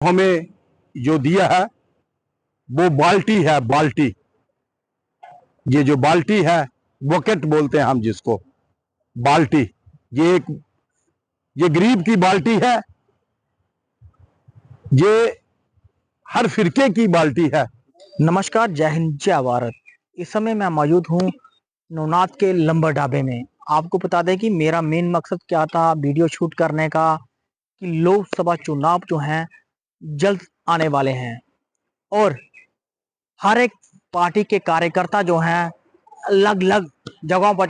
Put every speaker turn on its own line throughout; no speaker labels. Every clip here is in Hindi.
हमें जो दिया है वो बाल्टी है। बाल्टी, ये जो बाल्टी है, बकेट बोलते हैं हम जिसको, बाल्टी। ये गरीब की बाल्टी है, ये हर फिरके की बाल्टी है।
नमस्कार, जय हिंद, जय भारत। इस समय मैं मौजूद हूँ नवनाथ के लंबर ढाबे में। आपको बता दें कि मेरा मेन मकसद क्या था वीडियो शूट करने का, कि लोकसभा चुनाव जो हैं जल्द आने वाले हैं और हर एक पार्टी के कार्यकर्ता जो हैं अलग अलग जगहों पर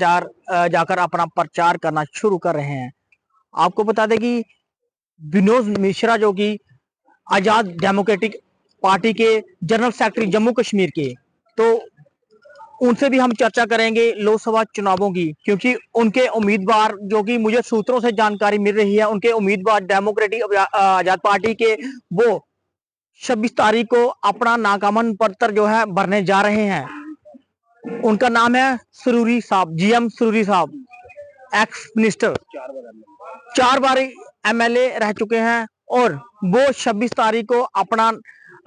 जाकर अपना प्रचार करना शुरू कर रहे हैं। आपको बता दें कि विनोद मिश्रा जो कि आजाद डेमोक्रेटिक पार्टी के जनरल सेक्रेटरी जम्मू कश्मीर के, तो उनसे भी हम चर्चा करेंगे लोकसभा चुनावों की, क्योंकि उनके उम्मीदवार, जो कि मुझे सूत्रों से जानकारी मिल रही है, उनके उम्मीदवार डेमोक्रेटिक आजाद पार्टी के, वो 26 तारीख को अपना नामांकन पत्र जो है भरने जा रहे हैं। उनका नाम है सरूरी साहब, जीएम सरूरी साहब, एक्स मिनिस्टर, 4 बार एमएलए रह चुके हैं, और वो 26 तारीख को अपना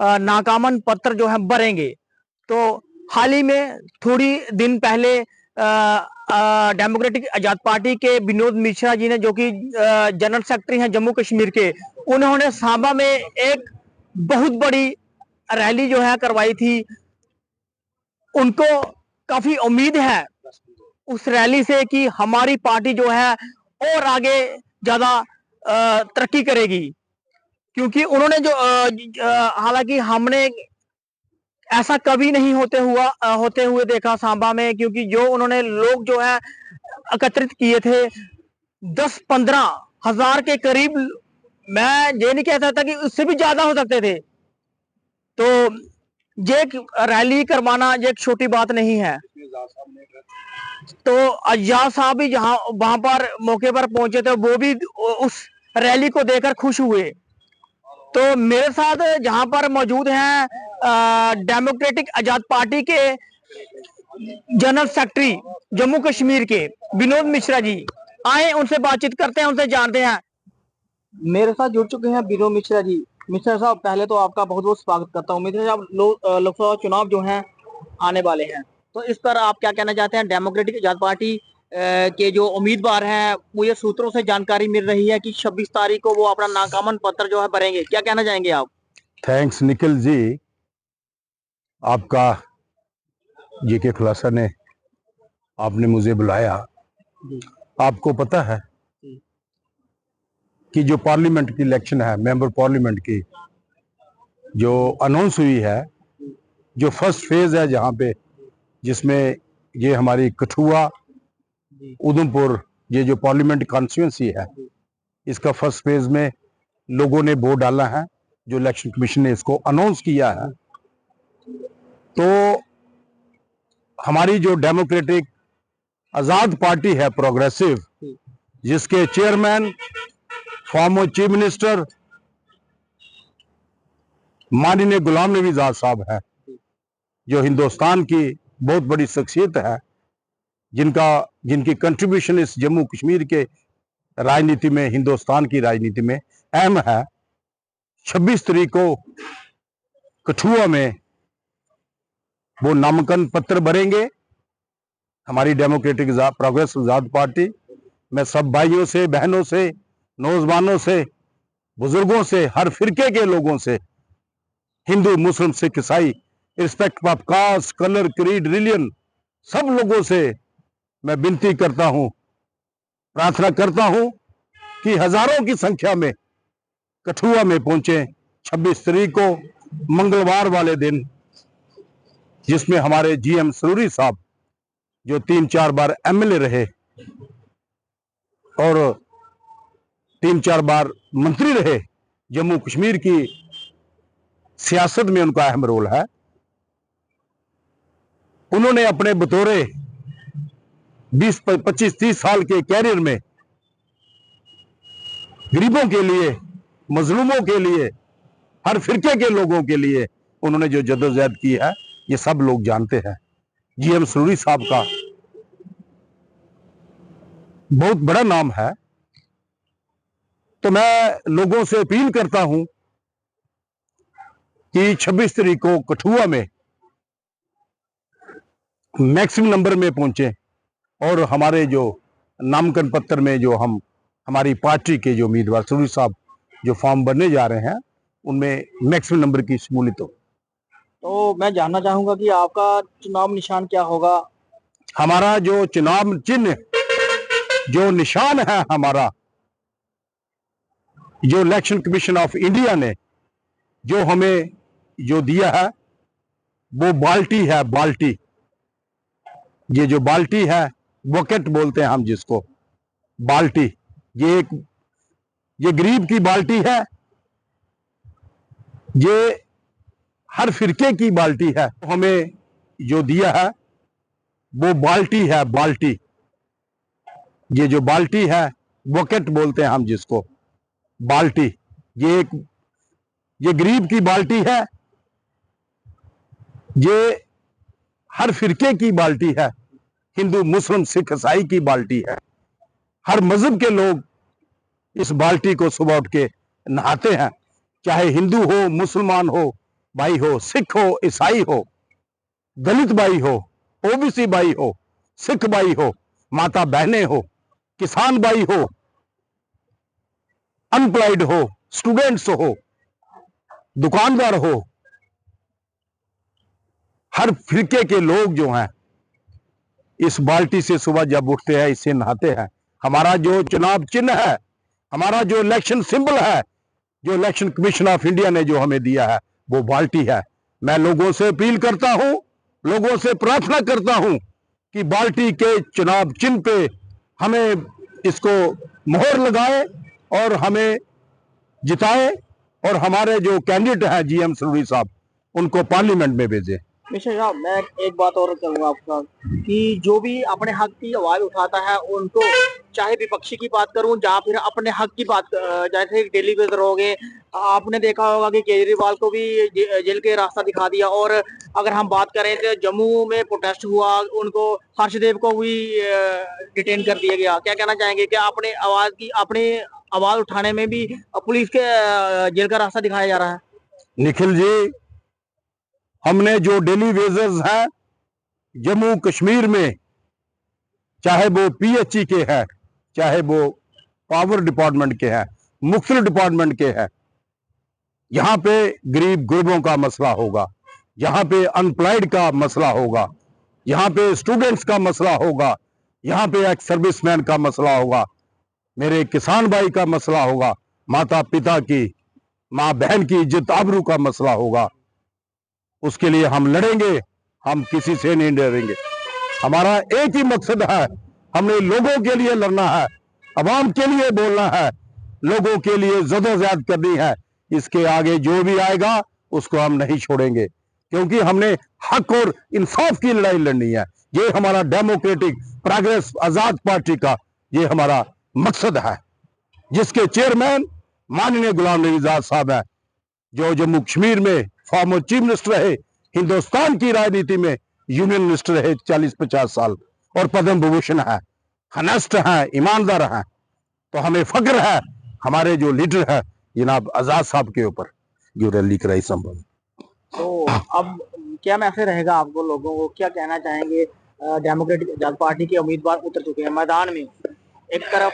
नामांकन पत्र जो है भरेंगे। तो हाल ही में थोड़ी दिन पहले डेमोक्रेटिक आजाद पार्टी के विनोद मिश्रा जी ने, जो कि जनरल सेक्रेटरी हैं जम्मू कश्मीर के, उन्होंने सांबा में एक बहुत बड़ी रैली जो है करवाई थी। उनको काफी उम्मीद है उस रैली से कि हमारी पार्टी जो है और आगे ज्यादा तरक्की करेगी, क्योंकि उन्होंने जो हालांकि हमने ऐसा कभी नहीं होते हुए देखा सांबा में, क्योंकि जो उन्होंने लोग जो है एकत्रित किए थे 10-15 हजार के करीब, मैं ये नहीं कह सकता कि उससे भी ज्यादा हो सकते थे। तो ये एक रैली करवाना ये एक छोटी बात नहीं है। तो अय्याज साहब भी जहां वहां पर मौके पर पहुंचे थे, वो भी उस रैली को देखकर खुश हुए। तो मेरे साथ जहां पर मौजूद हैं डेमोक्रेटिक आजाद पार्टी के जनरल सेक्रेटरी जम्मू कश्मीर के विनोद मिश्रा जी। आए उनसे बातचीत करते हैं, उनसे जानते हैं। मेरे साथ जुड़ चुके हैं विनोद मिश्रा जी। मिश्रा साहब, पहले तो आपका बहुत बहुत स्वागत करता हूँ। मिश्रा साहब, लोकसभा चुनाव जो हैं आने वाले हैं, तो इस पर आप क्या कहना चाहते हैं? डेमोक्रेटिक आजाद पार्टी के जो उम्मीदवार हैं, मुझे सूत्रों से जानकारी मिल रही है कि 26 तारीख को वो अपना नामांकन पत्र जो है भरेंगे। क्या कहना चाहेंगे आप?
थैंक्स निखिल जी, आपका जीके खुलासा ने आपने मुझे बुलाया। आपको पता है कि जो पार्लियामेंट की इलेक्शन है, मेंबर पार्लियामेंट की जो अनाउंस हुई है, जो फर्स्ट फेज है, जहां पे जिसमें ये हमारी कठुआ उधमपुर, ये जो पार्लियामेंट कॉन्स्टिट्यूंसी है, इसका फर्स्ट फेज में लोगों ने वोट डाला है। जो इलेक्शन कमीशन ने इसको अनाउंस किया है, तो हमारी जो डेमोक्रेटिक आजाद पार्टी है, प्रोग्रेसिव, जिसके चेयरमैन फॉर्मर चीफ मिनिस्टर माननीय गुलाम नबी आजाद साहब हैं, जो हिंदुस्तान की बहुत बड़ी शख्सियत है, जिनकी कंट्रीब्यूशन इस जम्मू कश्मीर के राजनीति में, हिंदुस्तान की राजनीति में अहम है। 26 तारीख को कठुआ में वो नामांकन पत्र भरेंगे। हमारी डेमोक्रेटिक प्रोग्रेस आजाद पार्टी, मैं सब भाइयों से, बहनों से, नौजवानों से, बुजुर्गों से, हर फिरके के लोगों से, हिंदू, मुस्लिम, सिख, ईसाई, respect of caste, colour, creed, religion, सब लोगों से मैं विनती करता हूं, प्रार्थना करता हूं कि हजारों की संख्या में कठुआ में पहुंचे 26 तारीख को, मंगलवार वाले दिन, जिसमें हमारे जीएम सरूरी साहब, जो 3-4 बार एमएलए रहे और 3-4 बार मंत्री रहे, जम्मू कश्मीर की सियासत में उनका अहम रोल है। उन्होंने अपने बतौरे 20-25-30 साल के कैरियर में गरीबों के लिए, मजलूमों के लिए, हर फिरके के लोगों के लिए उन्होंने जो जद्दोजहद की है, ये सब लोग जानते हैं। जीएम सरूरी साहब का बहुत बड़ा नाम है। तो मैं लोगों से अपील करता हूं कि 26 तारीख को कठुआ में मैक्सिमम नंबर में पहुंचे और हमारे जो नामांकन पत्र में जो हमारी पार्टी के जो उम्मीदवार सुरवी साहब जो फॉर्म भरने जा रहे हैं उनमें मैक्सिमम नंबर की शमूलियत हो।
तो मैं जानना चाहूंगा कि आपका चुनाव निशान क्या होगा?
हमारा जो चुनाव चिन्ह जो निशान है हमारा, जो इलेक्शन कमीशन ऑफ इंडिया ने जो हमें जो दिया है वो बाल्टी है। बाल्टी, ये जो बाल्टी है, बकेट बोलते हैं हम जिसको, बाल्टी, ये गरीब की बाल्टी है, ये हर फिरके की बाल्टी है। हमें जो दिया है वो बाल्टी है। बाल्टी, ये जो बाल्टी है, बकेट बोलते हैं हम जिसको, बाल्टी, ये गरीब की बाल्टी है, ये हर फिरके की बाल्टी है, हिंदू मुस्लिम सिख ईसाई की बाल्टी है। हर मजहब के लोग इस बाल्टी को सुबह उठ के नहाते हैं, चाहे हिंदू हो, मुसलमान हो भाई हो, सिख हो, ईसाई हो, दलित भाई हो, ओबीसी भाई हो, सिख भाई हो, माता बहनें हो, किसान भाई हो, अनएम्प्लॉयड हो, स्टूडेंट्स हो, दुकानदार हो, हर फिरके के लोग जो हैं इस बाल्टी से सुबह जब उठते हैं इससे नहाते हैं। हमारा जो चुनाव चिन्ह है, हमारा जो इलेक्शन सिंबल है, जो इलेक्शन कमीशन ऑफ इंडिया ने जो हमें दिया है वो बाल्टी है। मैं लोगों से अपील करता हूं, लोगों से प्रार्थना करता हूं कि बाल्टी के चुनाव चिन्ह पे हमें इसको मोहर लगाए और हमें जिताए और हमारे जो कैंडिडेट हैं जीएम सुरवी साहब उनको पार्लियामेंट में भेजे।
मिश्रा साहब, मैं एक बात और करूंगा आपका कि जो भी अपने हक की आवाज उठाता है उनको, चाहे विपक्षी की बात करूं या फिर अपने हक की बात, जैसे डेली बेजर हो गए, आपने देखा होगा कि केजरीवाल को भी जेल के रास्ता दिखा दिया। और अगर हम बात करें तो जम्मू में प्रोटेस्ट हुआ, उनको हर्षदेव को भी डिटेन कर दिया गया। क्या कहना चाहेंगे? क्या अपने आवाज उठाने में भी पुलिस के जेल का रास्ता दिखाया जा रहा है?
निखिल जी, हमने जो डेली वेजर्स हैं जम्मू कश्मीर में, चाहे वो पीएचई के हैं, चाहे वो पावर डिपार्टमेंट के हैं, मुख्तलिफ डिपार्टमेंट के हैं, यहाँ पे गरीब गुरबों का मसला होगा, यहाँ पे अनएम्प्लॉयड का मसला होगा, यहाँ पे स्टूडेंट्स का मसला होगा, यहाँ पे एक सर्विसमैन का मसला होगा, मेरे किसान भाई का मसला होगा, माता पिता की, माँ बहन की इज्जत आबरू का मसला होगा। उसके लिए हम लड़ेंगे, हम किसी से नहीं डरेंगे। हमारा एक ही मकसद है, हमने लोगों के लिए लड़ना है, अवाम के लिए बोलना है, लोगों के लिए जदोजहद करनी है। इसके आगे जो भी आएगा उसको हम नहीं छोड़ेंगे, क्योंकि हमने हक और इंसाफ की लड़ाई लड़नी है। ये हमारा डेमोक्रेटिक प्रोग्रेस आजाद पार्टी का ये हमारा मकसद है, जिसके चेयरमैन माननीय गुलाम नबी आजाद साहब है, जो जम्मू कश्मीर में फॉर्मर चीफ मिनिस्टर रहे, हिंदुस्तान की राजनीति में यूनियन मिनिस्टर रहे 40-50 साल और पद्म विभूषण है, हनेस्ट है, ईमानदार है। तो हमें फक्र है हमारे जो लीडर है जनाब आजाद साहब के ऊपर जो रैली कराई संभव।
तो अब क्या मैसेज रहेगा आपको, लोगों को क्या कहना चाहेंगे? डेमोक्रेटिक आजाद पार्टी के उम्मीदवार उतर चुके हैं मैदान में। एक तरफ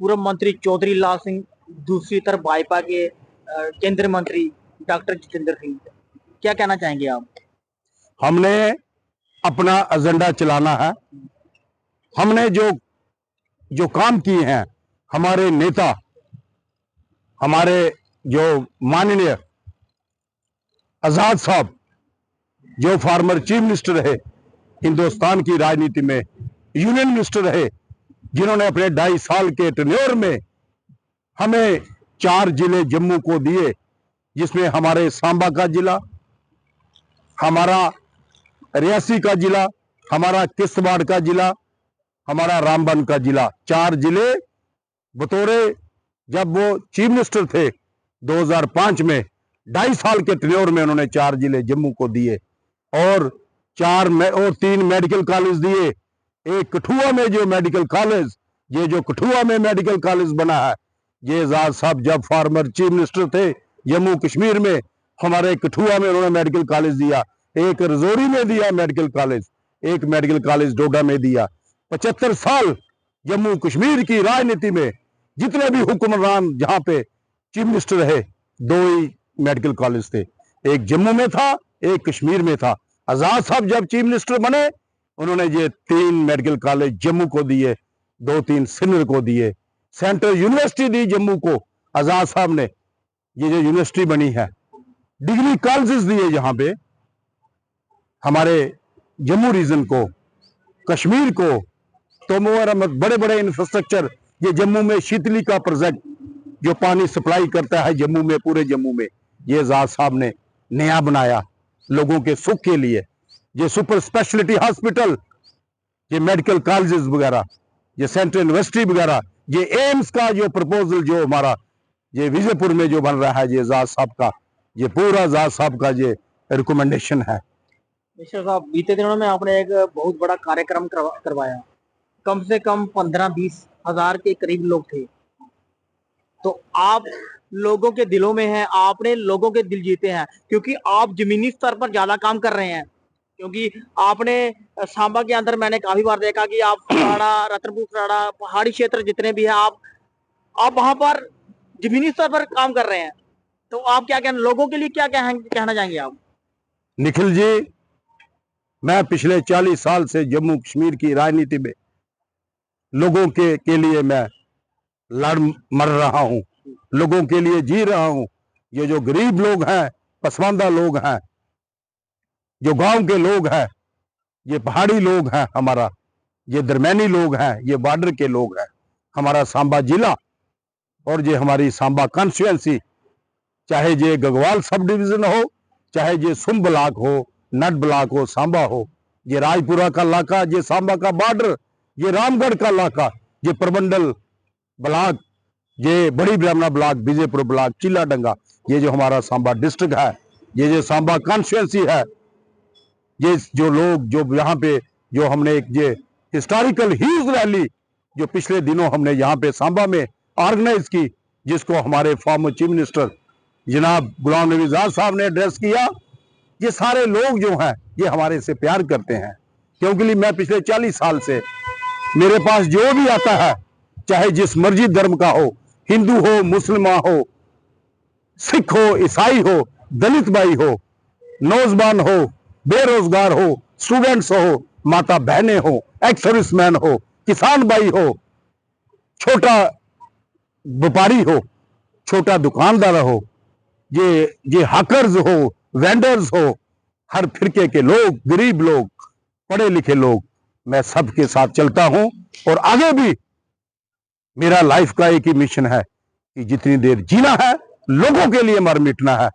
पूर्व मंत्री चौधरी लाल सिंह, दूसरी तरफ भाजपा के केंद्रीय मंत्री डॉक्टर जितेंद्र सिंह। क्या कहना चाहेंगे आप?
हमने अपना एजेंडा चलाना है। हमने जो काम किए हैं, हमारे नेता, हमारे जो माननीय आजाद साहब जो फॉर्मर चीफ मिनिस्टर रहे, हिंदुस्तान की राजनीति में यूनियन मिनिस्टर रहे, जिन्होंने अपने 2.5 साल के टेन्योर में हमें 4 जिले जम्मू को दिए, जिसमें हमारे सांबा का जिला, हमारा रियासी का जिला, हमारा किश्तवाड़ का जिला, हमारा रामबन का जिला, 4 जिले बतौरे जब वो चीफ मिनिस्टर थे 2005 में 2.5 साल के टेन्योर में उन्होंने 4 जिले जम्मू को दिए और 3 मेडिकल कॉलेज दिए। एक कठुआ में जो मेडिकल कॉलेज, ये जो कठुआ में मेडिकल कॉलेज बना है, ये आजाद साहब जब फॉर्मर चीफ मिनिस्टर थे जम्मू कश्मीर में हमारे कठुआ में उन्होंने मेडिकल कॉलेज दिया, एक रजौरी में दिया मेडिकल कॉलेज, एक मेडिकल कॉलेज डोडा में दिया। 75 साल जम्मू कश्मीर की राजनीति में जितने भी हुक्मरान जहां पे चीफ मिनिस्टर रहे, 2 ही मेडिकल कॉलेज थे, एक जम्मू में था, एक कश्मीर में था। आजाद साहब जब चीफ मिनिस्टर बने, उन्होंने ये 3 मेडिकल कॉलेज जम्मू को दिए, 2-3 सिंध को दिए, सेंट्रल यूनिवर्सिटी दी जम्मू को आजाद साहब ने। ये जो यूनिवर्सिटी बनी है, डिग्री कॉलेजेस दिए यहाँ पे हमारे जम्मू रीजन को, कश्मीर को, तो बड़े बड़े इंफ्रास्ट्रक्चर। ये जम्मू में शीतली का प्रोजेक्ट जो पानी सप्लाई करता है जम्मू में, पूरे जम्मू में, ये आजाद साहब ने नया बनाया लोगों के सुख के लिए। ये सुपर स्पेशलिटी हॉस्पिटल, ये मेडिकल कॉलेजेस वगैरह, ये सेंट्रल यूनिवर्सिटी वगैरह, ये एम्स का जो प्रपोजल जो हमारा ये विजयपुर में जो बन रहा है, ये आजाद साहब का, ये पूरा आजाद साहब का ये रिकमेंडेशन है।
मिश्रा साहब, बीते दिनों में आपने एक बहुत बड़ा कार्यक्रम करवाया, कम से कम 15-20 हजार के करीब लोग थे। तो आप लोगों के दिलों में हैं, आपने लोगों के दिल जीते हैं, क्योंकि आप जमीनी स्तर पर ज्यादा काम कर रहे हैं। क्योंकि आपने सांबा के अंदर मैंने काफी बार देखा कि आप सराड़ा, रतनपुर सराड़ा, पहाड़ी क्षेत्र जितने भी हैं, आप वहां पर जमीनी स्तर पर काम कर रहे हैं। तो आप क्या कहना, लोगों के लिए क्या कहना चाहेंगे आप?
निखिल जी, मैं पिछले 40 साल से जम्मू कश्मीर की राजनीति में लोगों के लिए मैं लड़ मर रहा हूं, लोगों के लिए जी रहा हूं। ये जो गरीब लोग हैं, पसमानदा लोग हैं, जो गांव के लोग हैं, ये पहाड़ी लोग हैं, हमारा ये दरमियानी लोग हैं, ये बॉर्डर के लोग हैं, हमारा सांबा जिला और ये हमारी सांबा कॉन्स्टिट्यूएंसी, चाहे ये गगवाल सब डिवीजन हो, चाहे ये सुम ब्लॉक हो, नट ब्लॉक हो, सांबा हो, ये राजपुरा का इलाका, ये सांबा का बॉर्डर, ये रामगढ़ का इलाका, ये परमंडल ब्लॉक, ये बड़ी ब्राह्मणा ब्लॉक, विजयपुर ब्लॉक, चिल्ला डंगा, ये जो हमारा सांबा डिस्ट्रिक्ट है, ये जो सांबा कॉन्स्टिट्यूएंसी है, ये जो लोग जो यहाँ पे जो हमने एक ये हिस्टोरिकल ह्यूज रैली जो पिछले दिनों हमने यहाँ पे सांबा में ऑर्गेनाइज की, जिसको हमारे फॉर्मर चीफ मिनिस्टर जनाब गुलाम नबी आजाद साहब ने एड्रेस किया। ये सारे लोग जो हैं, ये हमारे से प्यार करते हैं, क्योंकि मैं पिछले 40 साल से मेरे पास जो भी आता है, चाहे जिस मर्जी धर्म का हो, हिंदू हो, मुसलमान हो, सिख हो, ईसाई हो, दलित भाई हो, नौजवान हो, बेरोजगार हो, स्टूडेंट्स हो, माता बहनें हो, एक्स सर्विसमैन हो, किसान भाई हो, छोटा व्यापारी हो, छोटा दुकानदार हो, ये हाकर्स हो, वेंडर्स हो, हर फिरके के लोग, गरीब लोग, पढ़े लिखे लोग, मैं सबके साथ चलता हूं। और आगे भी मेरा लाइफ का एक ही मिशन है कि जितनी देर जीना है, लोगों के लिए मर मिटना है।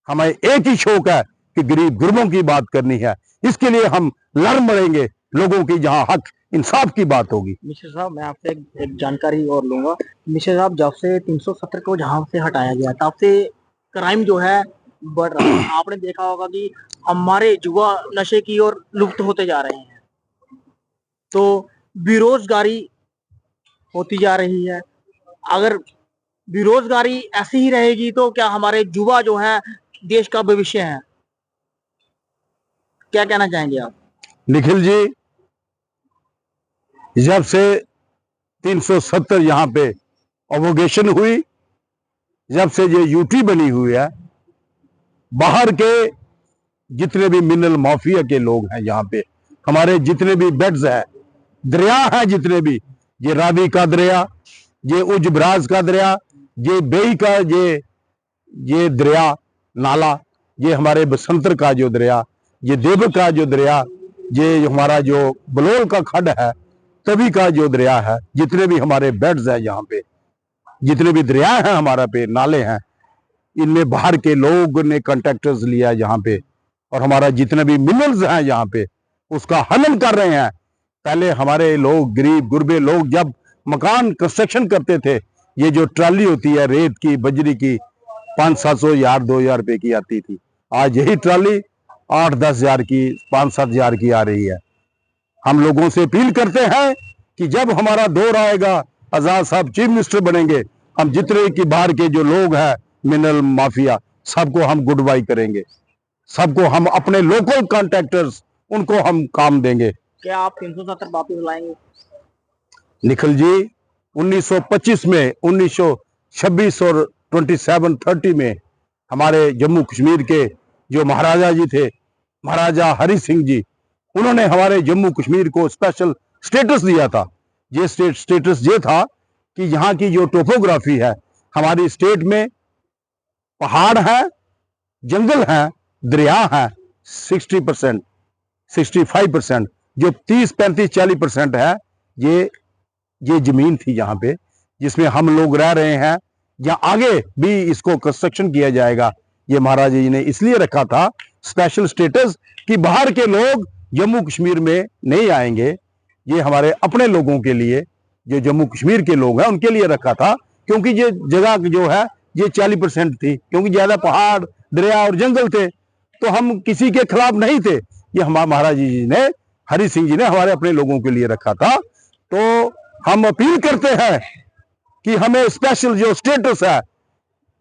हमें एक ही शौक है कि गरीब गुरबों की बात करनी है। इसके लिए हम लड़ मरेंगे, लोगों की जहां हक इंसाफ की बात होगी।
मिश्रा साहब, मैं आपसे एक जानकारी और लूंगा। मिश्रा साहब, जब से 370 को जहां से हटाया गया, तब से क्राइम जो है बढ़ रहा है। आपने देखा होगा कि हमारे युवा नशे की ओर लुप्त होते जा रहे हैं, तो बेरोजगारी होती जा रही है। अगर बेरोजगारी ऐसी ही रहेगी तो क्या हमारे युवा जो है देश का भविष्य है? क्या कहना चाहेंगे आप?
निखिल जी, जब से 370 यहाँ पे अवोगेशन हुई, जब से ये यूटी बनी हुई है, बाहर के जितने भी मिनरल माफिया के लोग हैं, यहाँ पे हमारे जितने भी बेड्स हैं, दरिया हैं जितने भी, ये रावी का दरिया, ये उजबराज का दरिया, ये बेई का ये दरिया नाला, ये हमारे बसंतर का जो दरिया, ये देवक का जो दरिया, ये हमारा जो बलोल का खड्ड है, तभी का जो दरिया है, जितने भी हमारे बेड्स हैं यहाँ पे, जितने भी दरिया हैं हमारा पे, नाले हैं, इनमें बाहर के लोग ने कॉन्ट्रैक्टर्स लिया है यहाँ पे, और हमारा जितने भी मिनरल्स हैं यहाँ पे उसका हनन कर रहे हैं। पहले हमारे लोग, गरीब गुरबे लोग, जब मकान कंस्ट्रक्शन करते थे, ये जो ट्राली होती है रेत की, बजरी की, 500-700 हजार 2,000 रुपए की आती थी, आज यही ट्राली 8-10 हजार की, 5-7 हजार की आ रही है। हम लोगों से अपील करते हैं कि जब हमारा दौर आएगा, आजाद साहब चीफ मिनिस्टर बनेंगे, हम जितने की बाहर के जो लोग हैं मिनरल माफिया, सबको हम गुड बाई करेंगे, सबको हम अपने लोकल कॉन्ट्रैक्टर्स उनको हम काम देंगे।
क्या आप 370 वापस लाएंगे?
निखिल जी, 1925 में, 1926 और 27-30 में हमारे जम्मू कश्मीर के जो महाराजा जी थे, महाराजा हरि सिंह जी, उन्होंने हमारे जम्मू कश्मीर को स्पेशल स्टेटस दिया था। ये स्टेटस ये था कि यहाँ की जो टोपोग्राफी है, हमारी स्टेट में पहाड़ है, जंगल है, दरिया है, 60%, 65%, जो 30-35-40% है, ये जमीन थी यहाँ पे जिसमें हम लोग रह रहे हैं, या आगे भी इसको कंस्ट्रक्शन किया जाएगा। ये महाराजा जी ने इसलिए रखा था स्पेशल स्टेटस कि बाहर के लोग जम्मू कश्मीर में नहीं आएंगे। ये हमारे अपने लोगों के लिए, जो जम्मू कश्मीर के लोग हैं उनके लिए रखा था, क्योंकि ये जगह जो है ये 40% थी, क्योंकि ज्यादा पहाड़, दरिया और जंगल थे, तो हम किसी के खिलाफ नहीं थे। ये हमारे महाराजा जी ने, हरि सिंह जी ने हमारे अपने लोगों के लिए रखा था। तो हम अपील करते हैं कि हमें स्पेशल जो स्टेटस है,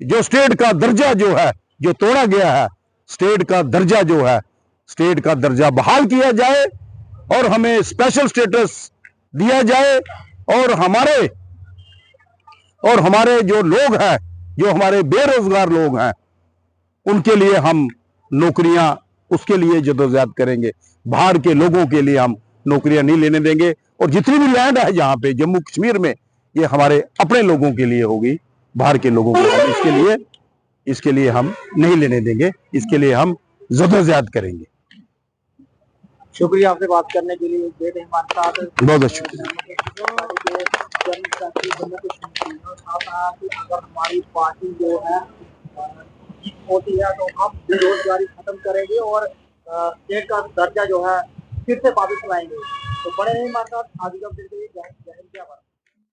जो स्टेट का दर्जा जो है, जो तोड़ा गया है, स्टेट का दर्जा जो है, स्टेट का दर्जा बहाल किया जाए और हमें स्पेशल स्टेटस दिया जाए। और हमारे जो लोग हैं, जो हमारे बेरोजगार लोग हैं, उनके लिए हम नौकरियां, उसके लिए जदोजहद करेंगे। बाहर के लोगों के लिए हम नौकरियां नहीं लेने देंगे। और जितनी भी लैंड है यहाँ पे जम्मू कश्मीर में, ये हमारे अपने लोगों के लिए होगी, बाहर के लोगों को हम इसके लिए हम नहीं लेने देंगे। इसके लिए हम जदोजहद करेंगे।
शुक्रिया आपसे बात करने के लिए। हमारे साथ
बहुत बहुत शुक्रिया।
अगर हमारी पार्टी जो है होती है तो हम बेरोजगारी खत्म करेंगे और स्टेट का दर्जा जो है फिर से वापस लाएंगे। तो बड़े नहीं हमारे साथ आगे का